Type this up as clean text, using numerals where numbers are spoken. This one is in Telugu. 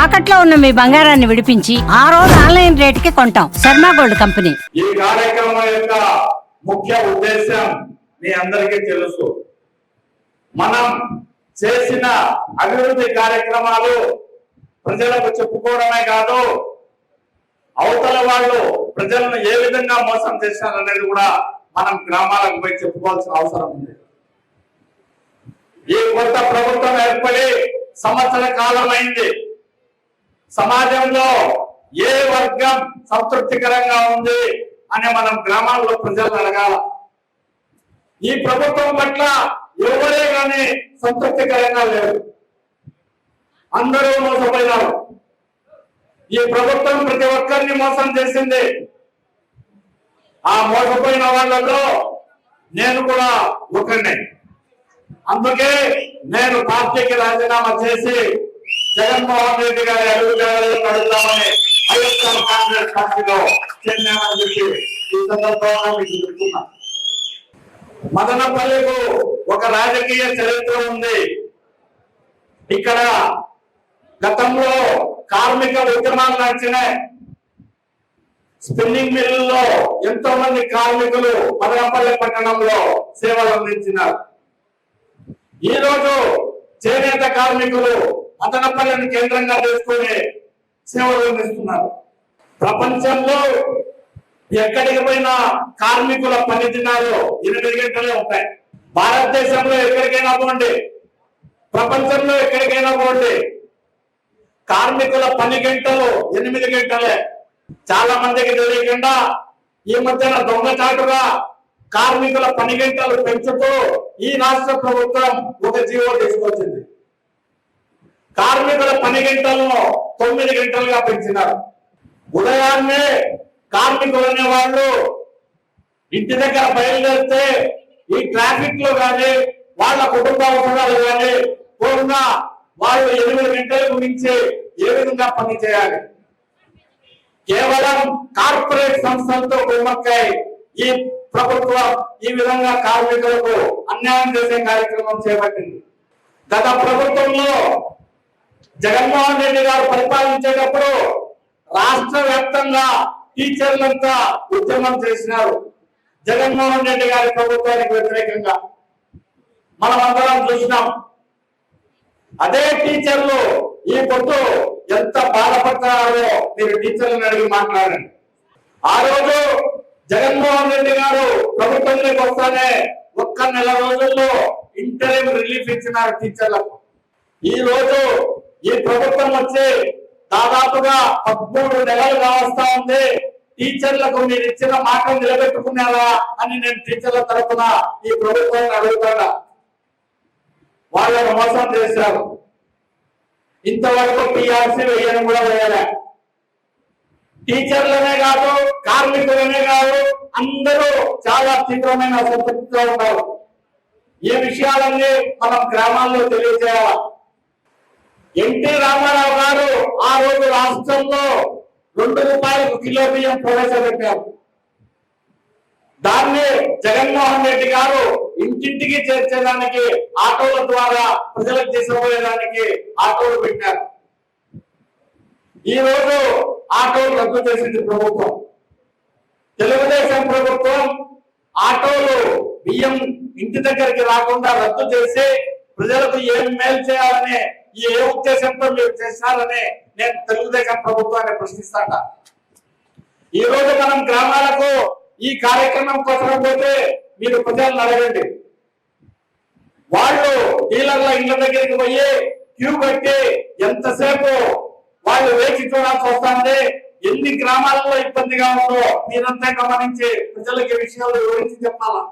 తాకట్లో ఉన్న మీ బంగారాన్ని విడిపించి ఆ రోజు ఆన్లైన్ రేటుకి కొంటాం. Sharma gold company. ఈ కార్యక్రమం యొక్క ముఖ్య ఉద్దేశం మీ అందరికీ తెలుసు. మనం చేసిన అభివృద్ధి కార్యక్రమాలు ప్రజలకు చెప్పుకోవడమే కాదు, అవతల వాళ్ళు ప్రజలను ఏ విధంగా మోసం చేశారనేది కూడా మనం గ్రామాలకు పోయి చెప్పుకోవాల్సిన అవసరం ఉంది. ఈ కొత్త ప్రభుత్వం ఏర్పడి సంవత్సర కాలం అయింది. సమాజంలో ఏ వర్గం సంతృప్తికరంగా ఉంది అని మనం గ్రామాల్లో ప్రజలను అడగాల. ఈ ప్రభుత్వం పట్ల ఎవరే కానీ సంతృప్తికరంగా లేరు. అందరూ మోసపోయినారు. ఈ ప్రభుత్వం ప్రతి ఒక్కరిని మోసం చేసింది. ఆ మోసపోయిన వాళ్ళలో నేను కూడా ఒకరిని. అందుకే నేను పార్టీకి రాజీనామా చేసి జగన్మోహన్ రెడ్డి గారి అడుగుజాడలను అడుగుతామని వైఎస్ఆర్ కాంగ్రెస్ పార్టీలో చేరినామని చెప్పి ఈ సందర్భంగా మీకు చెప్తున్నా. మదనపల్లికు ఒక రాజకీయ చరిత్ర ఉంది. ఇక్కడ గతంలో కార్మిక ఉద్యమాలు నడిచినాయి. స్పిన్నింగ్ మిల్లుల్లో ఎంతో మంది కార్మికులు మదనపల్లి పట్టణంలో సేవలు అందించినారు. ఈ రోజు చేనేత కార్మికులు మదనపల్లిని కేంద్రంగా చేసుకుని సేవలు అందిస్తున్నారు. ప్రపంచంలో ఎక్కడికి పోయినా కార్మికుల పని దినాలు 8 గంటలే ఉంటాయి. భారతదేశంలో ఎక్కడికైనా పోండి, ప్రపంచంలో ఎక్కడికైనా పోండి, కార్మికుల పని గంటలు 8 గంటలే. చాలా మందికి తెలియకుండా ఈ మధ్యన దొంగచాటుగా కార్మికుల పని గంటలు పెంచుతూ ఈ రాష్ట్ర ప్రభుత్వం ఒక జీవో తీసుకొచ్చింది. కార్మికుల పని గంటలను 9 గంటలుగా పెంచినారు. ఉదయాన్నే కార్మికులు అనే వాళ్ళు ఇంటి దగ్గర బయలుదేరితే ఈ ట్రాఫిక్ లో కానీ వాళ్ళ కుటుంబ అవసరాలు కానీ పూర్ణ వాళ్ళు 8 గంటలకు మించి ఏ విధంగా పని చేయాలి? కేవలం కార్పొరేట్ సంస్థలతో కుమ్మక్కై ఈ ప్రభుత్వం ఈ విధంగా కార్మికులకు అన్యాయం చేసే కార్యక్రమం చేపట్టింది. గత ప్రభుత్వంలో జగన్మోహన్ రెడ్డి గారు పరిపాలించేటప్పుడు రాష్ట్ర వ్యాప్తంగా టీచర్లంతా ఉద్యమం చేసినారు జగన్మోహన్ రెడ్డి గారి ప్రభుత్వానికి వ్యతిరేకంగా. మనం అందరం చూసినాం. అదే టీచర్లు ఈ పొద్దు ఎంత బాధపడతారో మీరు టీచర్లను అడిగి మాట్లాడండి. ఆ రోజు జగన్మోహన్ రెడ్డి గారు ప్రభుత్వంలోకి వస్తానే ఒక్క నెల రోజుల్లో ఇంటర్వ్యూ రిలీఫ్ ఇచ్చినారు టీచర్లకు. ఈ రోజు ఈ ప్రభుత్వం వచ్చి దాదాపుగా 13 నెలలు కావస్తా ఉంది. టీచర్లకు మీరు ఇచ్చిన మాట నిలబెట్టుకున్నారా అని నేను టీచర్ల తరఫున ఈ ప్రభుత్వాన్ని అడుగుతాడా? వాళ్ళను మోసం చేశారు. ఇంతవరకు పిఆర్సీ వేయని కూడా వేయలే. టీచర్లనే కాదు, కార్మికులనే కాదు, అందరూ చాలా తీవ్రమైన అసంతృప్తితో ఉన్నారు. ఈ విషయాలన్నీ మనం గ్రామాల్లో తెలియజేయాలి. ఎన్టీ రామారావు గారు ఆ రోజు రాష్ట్రంలో 2 రూపాయలకు కిలో బియ్యం ప్రవేశపెట్టారు. దాన్ని జగన్మోహన్ రెడ్డి గారు ఇంటింటికి చేర్చేదానికి ఆటోల ద్వారా ప్రజలకు తీసుకుపోయేదానికి ఆటోలు పెట్టారు. ఈ రోజు ఆటోలు రద్దు చేసింది ప్రభుత్వం. తెలుగుదేశం ప్రభుత్వం ఆటోలు బియ్యం ఇంటి దగ్గరికి రాకుండా రద్దు చేసి ప్రజలకు ఏం మేలు చేయాలని ఏ ఉద్దేశంతో మీరు చేశారని నేను తెలుగుదేశం ప్రభుత్వాన్ని ప్రశ్నిస్తాను. ఈ రోజు మనం గ్రామాలకు ఈ కార్యక్రమం కోసం పోతే మీరు ప్రజలను అడగండి. వాళ్ళు డీలర్ల ఇళ్ల దగ్గరికి పోయి క్యూ కట్టి ఎంతసేపు వాళ్ళు వేచి చూడాల్సి వస్తుంది. ఎన్ని గ్రామాలలో ఇబ్బందిగా ఉందో మీరంతా గమనించి ప్రజలకు ఈ విషయాలు వివరించి చెప్పాలా.